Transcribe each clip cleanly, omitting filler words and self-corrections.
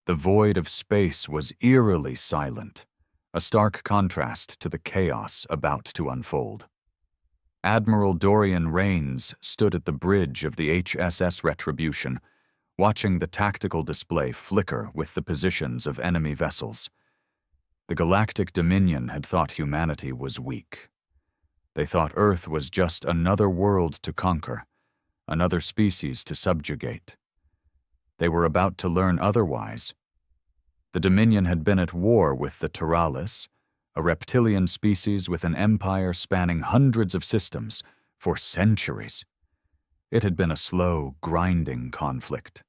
The void of space was eerily silent, a stark contrast to the chaos about to unfold. Admiral Dorian Raines stood at the bridge of the HSS Retribution, watching the tactical display flicker with the positions of enemy vessels. The Galactic Dominion had thought humanity was weak. They thought Earth was just another world to conquer, another species to subjugate. They were about to learn otherwise. The Dominion had been at war with the Turalis, a reptilian species with an empire spanning hundreds of systems, for centuries. It had been a slow, grinding conflict.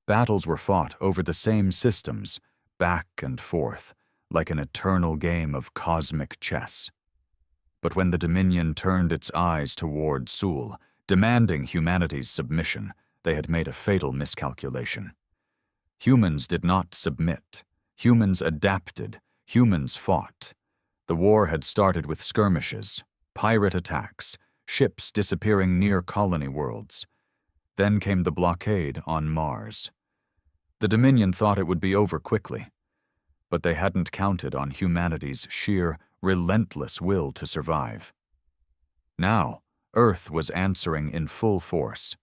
Battles were fought over the same systems, back and forth, like an eternal game of cosmic chess. But when the Dominion turned its eyes toward Sul, demanding humanity's submission, they had made a fatal miscalculation. Humans did not submit. Humans adapted. Humans fought. The war had started with skirmishes, pirate attacks, ships disappearing near colony worlds. Then came the blockade on Mars. The Dominion thought it would be over quickly, but they hadn't counted on humanity's sheer, relentless will to survive. Now, Earth was answering in full force.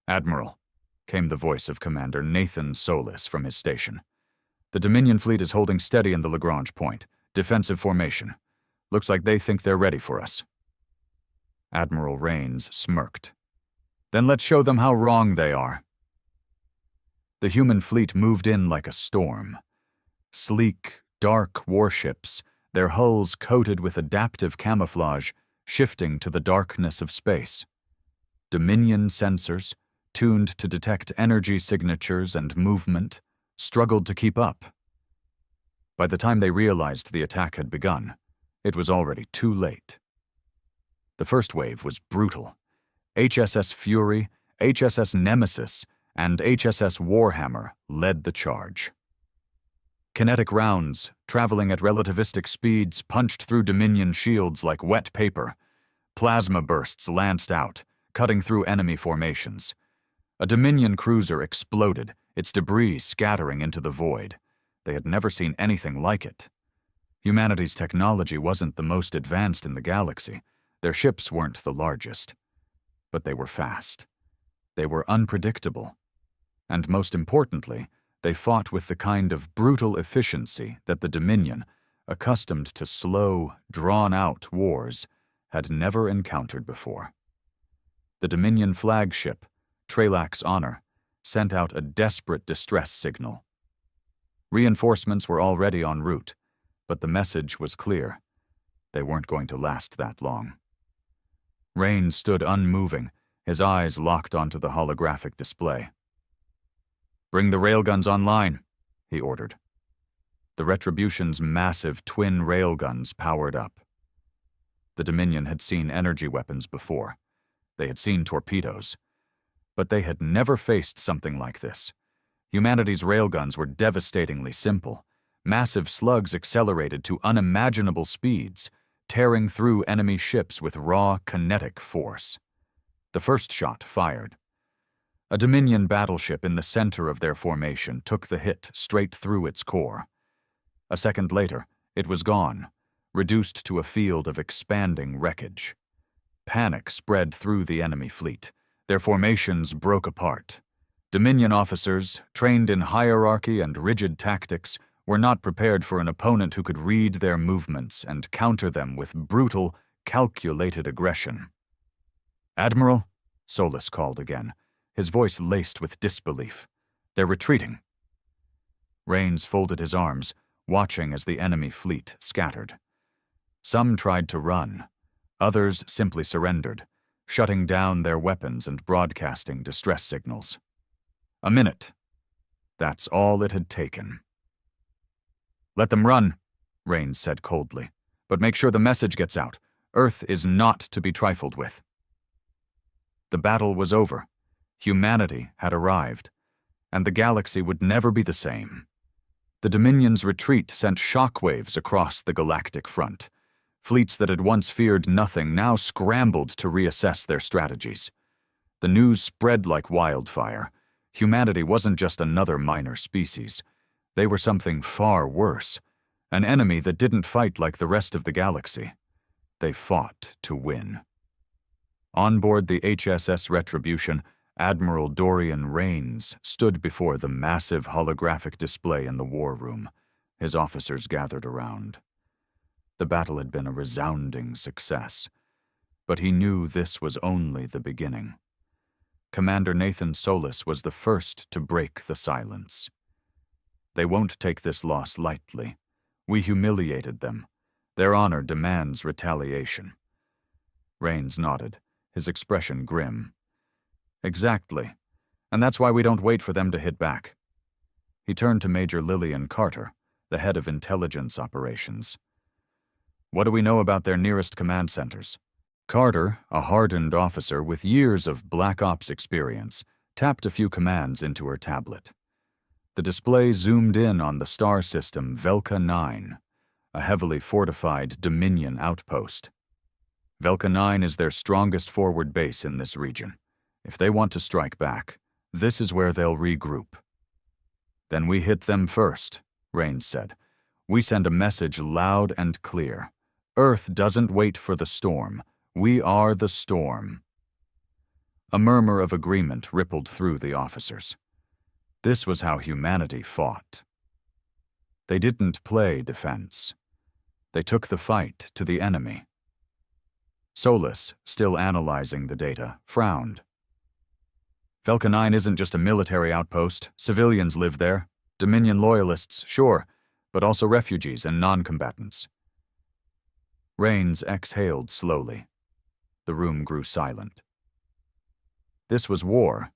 "Admiral," came the voice of Commander Nathan Solis from his station. "The Dominion fleet is holding steady in the Lagrange Point, defensive formation. Looks like they think they're ready for us." Admiral Raines smirked. "Then let's show them how wrong they are." The human fleet moved in like a storm. Sleek, dark warships, their hulls coated with adaptive camouflage, shifting to the darkness of space. Dominion sensors, tuned to detect energy signatures and movement, struggled to keep up. By the time they realized the attack had begun, it was already too late. The first wave was brutal. HSS Fury, HSS Nemesis, and HSS Warhammer led the charge. Kinetic rounds, traveling at relativistic speeds, punched through Dominion shields like wet paper. Plasma bursts lanced out, cutting through enemy formations. A Dominion cruiser exploded, its debris scattering into the void. They had never seen anything like it. Humanity's technology wasn't the most advanced in the galaxy. Their ships weren't the largest. But they were fast. They were unpredictable. And most importantly, they fought with the kind of brutal efficiency that the Dominion, accustomed to slow, drawn-out wars, had never encountered before. The Dominion flagship, Trelax Honor, sent out a desperate distress signal. Reinforcements were already en route, but the message was clear. They weren't going to last that long. Raines stood unmoving, his eyes locked onto the holographic display. "Bring the railguns online," he ordered. The Retribution's massive twin railguns powered up. The Dominion had seen energy weapons before. They had seen torpedoes. But they had never faced something like this. Humanity's railguns were devastatingly simple. Massive slugs accelerated to unimaginable speeds, tearing through enemy ships with raw kinetic force. The first shot fired. A Dominion battleship in the center of their formation took the hit straight through its core. A second later, it was gone, reduced to a field of expanding wreckage. Panic spread through the enemy fleet. Their formations broke apart. Dominion officers, trained in hierarchy and rigid tactics, were not prepared for an opponent who could read their movements and counter them with brutal, calculated aggression. "Admiral," Solis called again, his voice laced with disbelief. "They're retreating." Raines folded his arms, watching as the enemy fleet scattered. Some tried to run. Others simply surrendered, shutting down their weapons and broadcasting distress signals. A minute. That's all it had taken. "Let them run," Raines said coldly, "but make sure the message gets out. Earth is not to be trifled with." The battle was over. Humanity had arrived, and the galaxy would never be the same. The Dominion's retreat sent shockwaves across the galactic front. Fleets that had once feared nothing now scrambled to reassess their strategies. The news spread like wildfire. Humanity wasn't just another minor species. They were something far worse, an enemy that didn't fight like the rest of the galaxy. They fought to win. On board the HSS Retribution, Admiral Dorian Raines stood before the massive holographic display in the war room. His officers gathered around. The battle had been a resounding success, but he knew this was only the beginning. Commander Nathan Solis was the first to break the silence. They won't take this loss lightly. We humiliated them. Their honor demands retaliation. Raines nodded, his expression grim. Exactly, and that's why we don't wait for them to hit back. He turned to Major Lillian Carter, the head of intelligence operations. What do we know about their nearest command centers? Carter, a hardened officer with years of Black Ops experience, tapped a few commands into her tablet. The display zoomed in on the star system Velka 9, a heavily fortified Dominion outpost. Velka 9 is their strongest forward base in this region. If they want to strike back, this is where they'll regroup. Then we hit them first, Raines said. We send a message loud and clear. Earth doesn't wait for the storm. We are the storm. A murmur of agreement rippled through the officers. This was how humanity fought. They didn't play defense. They took the fight to the enemy. Solis, still analyzing the data, frowned. Velka 9 isn't just a military outpost. Civilians live there. Dominion loyalists, sure, but also refugees and non-combatants. Raines exhaled slowly. The room grew silent. This was war,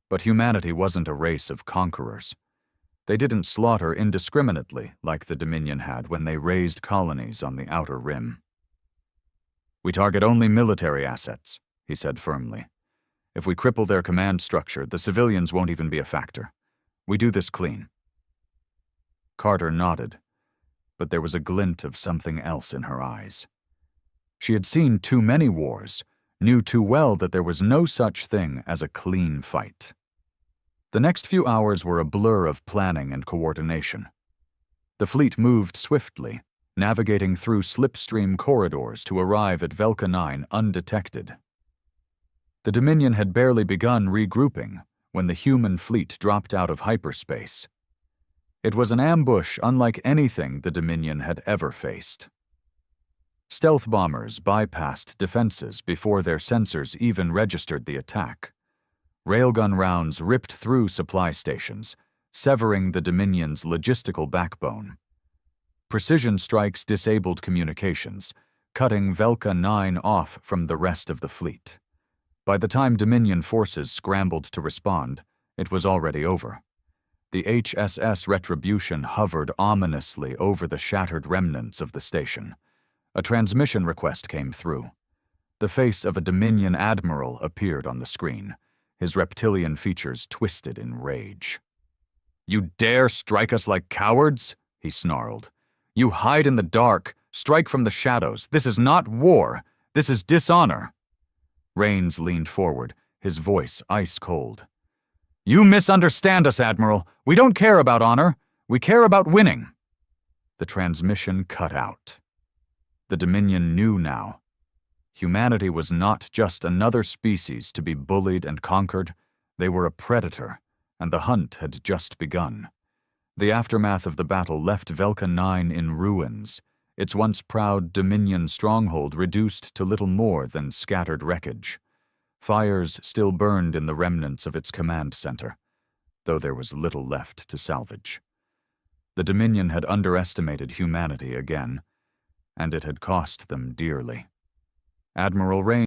but humanity wasn't a race of conquerors. They didn't slaughter indiscriminately like the Dominion had when they raised colonies on the outer rim. We target only military assets, he said firmly. If we cripple their command structure, the civilians won't even be a factor. We do this clean. Carter nodded, but there was a glint of something else in her eyes. She had seen too many wars, knew too well that there was no such thing as a clean fight. The next few hours were a blur of planning and coordination. The fleet moved swiftly, navigating through slipstream corridors to arrive at Velka 9 undetected. The Dominion had barely begun regrouping when the human fleet dropped out of hyperspace. It was an ambush unlike anything the Dominion had ever faced. Stealth bombers bypassed defenses before their sensors even registered the attack. Railgun rounds ripped through supply stations, severing the Dominion's logistical backbone. Precision strikes disabled communications, cutting Velka 9 off from the rest of the fleet. By the time Dominion forces scrambled to respond, it was already over. The HSS Retribution hovered ominously over the shattered remnants of the station. A transmission request came through. The face of a Dominion admiral appeared on the screen, his reptilian features twisted in rage. "You dare strike us like cowards?" he snarled. "You hide in the dark, strike from the shadows. This is not war. This is dishonor." Raines leaned forward, his voice ice-cold. "You misunderstand us, Admiral. We don't care about honor. We care about winning." The transmission cut out. The Dominion knew now. Humanity was not just another species to be bullied and conquered. They were a predator, and the hunt had just begun. The aftermath of the battle left Velka 9 in ruins, its once proud Dominion stronghold reduced to little more than scattered wreckage. Fires still burned in the remnants of its command center, though there was little left to salvage. The Dominion had underestimated humanity again, and it had cost them dearly. Admiral Raines